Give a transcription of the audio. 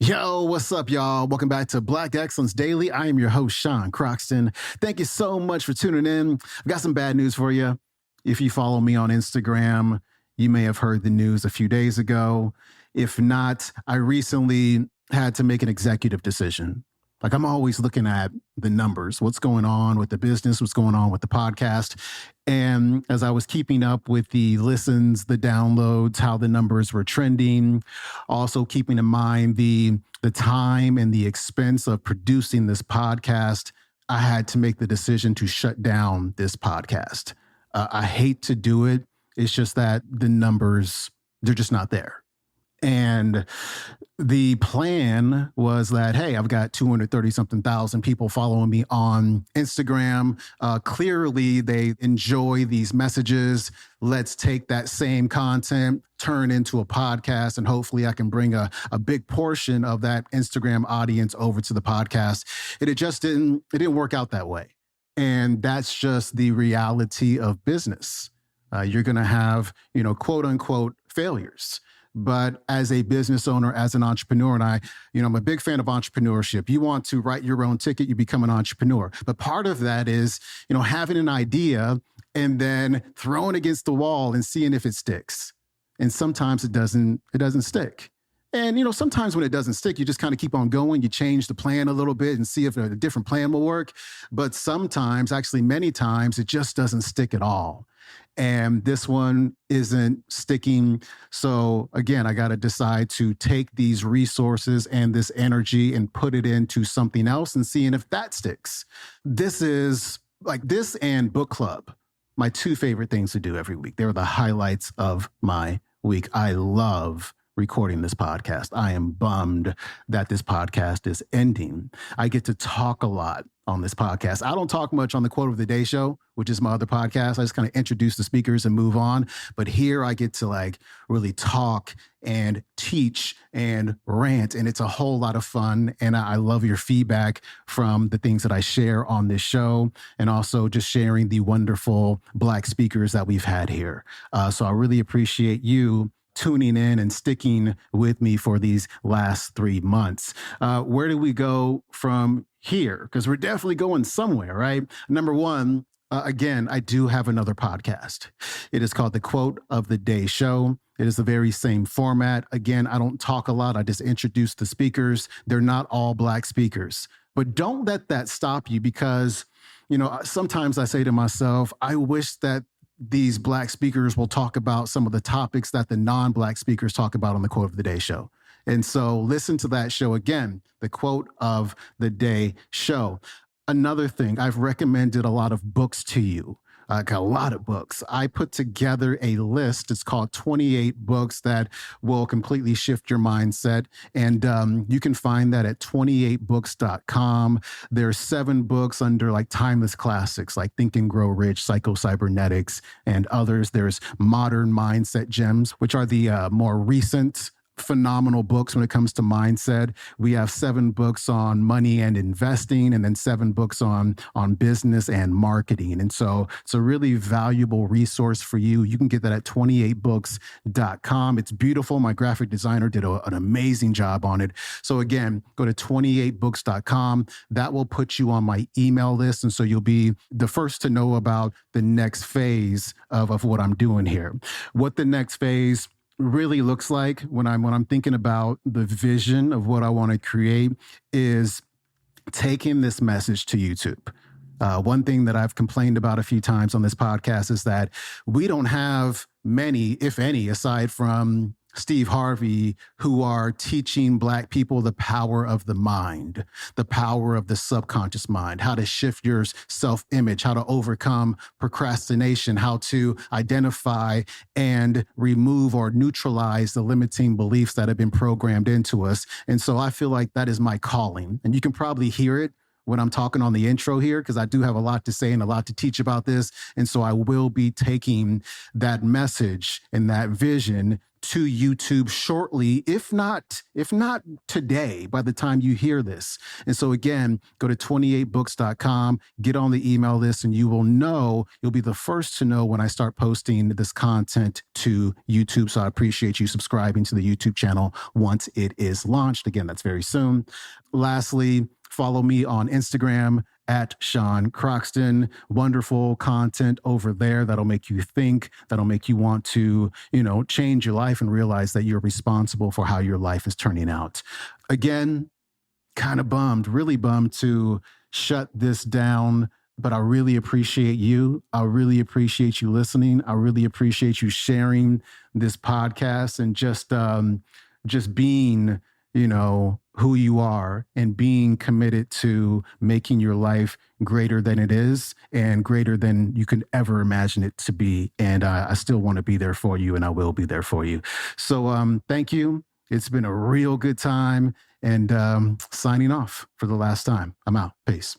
Yo, what's up, y'all? Welcome back to Black Excellence Daily. I am your host, Sean Croxton. Thank you so much for tuning in. I've got some bad news for you. If you follow me on Instagram, you may have heard the news a few days ago. If not, I recently had to make an executive decision. Like, I'm always looking at the numbers, what's going on with the business, what's going on with the podcast. And as I was keeping up with the listens, the downloads, how the numbers were trending, also keeping in mind the time and the expense of producing this podcast, I had to make the decision to shut down this podcast. I hate to do it. It's just that the numbers, they're just not there. And the plan was that, hey, I've got 230 something thousand people following me on Instagram. Clearly, they enjoy these messages. Let's take that same content, turn into a podcast, and hopefully I can bring a big portion of that Instagram audience over to the podcast. And it didn't work out that way. And that's just the reality of business. You're going to have, quote unquote, failures. But as a business owner, as an entrepreneur, and I'm a big fan of entrepreneurship. You want to write your own ticket, you become an entrepreneur. But part of that is, having an idea and then throwing it against the wall and seeing if it sticks. And sometimes it doesn't stick. And, sometimes when it doesn't stick, you just kind of keep on going. You change the plan a little bit and see if a different plan will work. But sometimes, actually many times, it just doesn't stick at all. And this one isn't sticking. So again, I got to decide to take these resources and this energy and put it into something else and seeing if that sticks. This is like this and book club, my two favorite things to do every week. They're the highlights of my week. I love recording this podcast. I am bummed that this podcast is ending. I get to talk a lot on this podcast. I don't talk much on the Quote of the Day show, which is my other podcast. I just kind of introduce the speakers and move on. But here I get to really talk and teach and rant, and it's a whole lot of fun. And I love your feedback from the things that I share on this show, and also just sharing the wonderful Black speakers that we've had here. So I really appreciate you tuning in and sticking with me for these last 3 months. Where do we go from here? Because we're definitely going somewhere, right? Number one, again, I do have another podcast. It is called the Quote of the Day Show. It is the very same format. Again, I don't talk a lot. I just introduce the speakers. They're not all Black speakers. But don't let that stop you, because, sometimes I say to myself, I wish that these Black speakers will talk about some of the topics that the non-Black speakers talk about on the Quote of the Day show. And so listen to that show again, the Quote of the Day show. Another thing, I've recommended a lot of books to you. I got a lot of books. I put together a list. It's called 28 books that will completely shift your mindset. And you can find that at 28books.com. There's 7 books under timeless classics like Think and Grow Rich, Psycho-Cybernetics, and others. There's modern mindset gems, which are the more recent phenomenal books when it comes to mindset. We have 7 books on money and investing, and then 7 books on business and marketing. And so it's a really valuable resource for you. You can get that at 28books.com. It's beautiful. My graphic designer did an amazing job on it. So again, go to 28books.com. That will put you on my email list. And so you'll be the first to know about the next phase of what I'm doing here. What the next phase really looks like when I'm thinking about the vision of what I want to create is taking this message to YouTube. One thing that I've complained about a few times on this podcast is that we don't have many, if any, aside from Steve Harvey, who are teaching Black people the power of the mind, the power of the subconscious mind, how to shift your self-image, how to overcome procrastination, how to identify and remove or neutralize the limiting beliefs that have been programmed into us. And so I feel like that is my calling. And you can probably hear it when I'm talking on the intro here, because I do have a lot to say and a lot to teach about this. And so I will be taking that message and that vision to YouTube shortly, if not today, by the time you hear this. And so again, go to 28books.com, get on the email list, and you'll be the first to know when I start posting this content to YouTube. So I appreciate you subscribing to the YouTube channel once it is launched. Again, that's very soon. Lastly, follow me on Instagram at Sean Croxton. Wonderful content over there that'll make you think, that'll make you want to, change your life and realize that you're responsible for how your life is turning out. Again, kind of really bummed to shut this down, but I really appreciate you. I really appreciate you listening. I really appreciate you sharing this podcast and just being, who you are and being committed to making your life greater than it is and greater than you could ever imagine it to be. And I still want to be there for you, and I will be there for you. So thank you. It's been a real good time, and signing off for the last time. I'm out. Peace.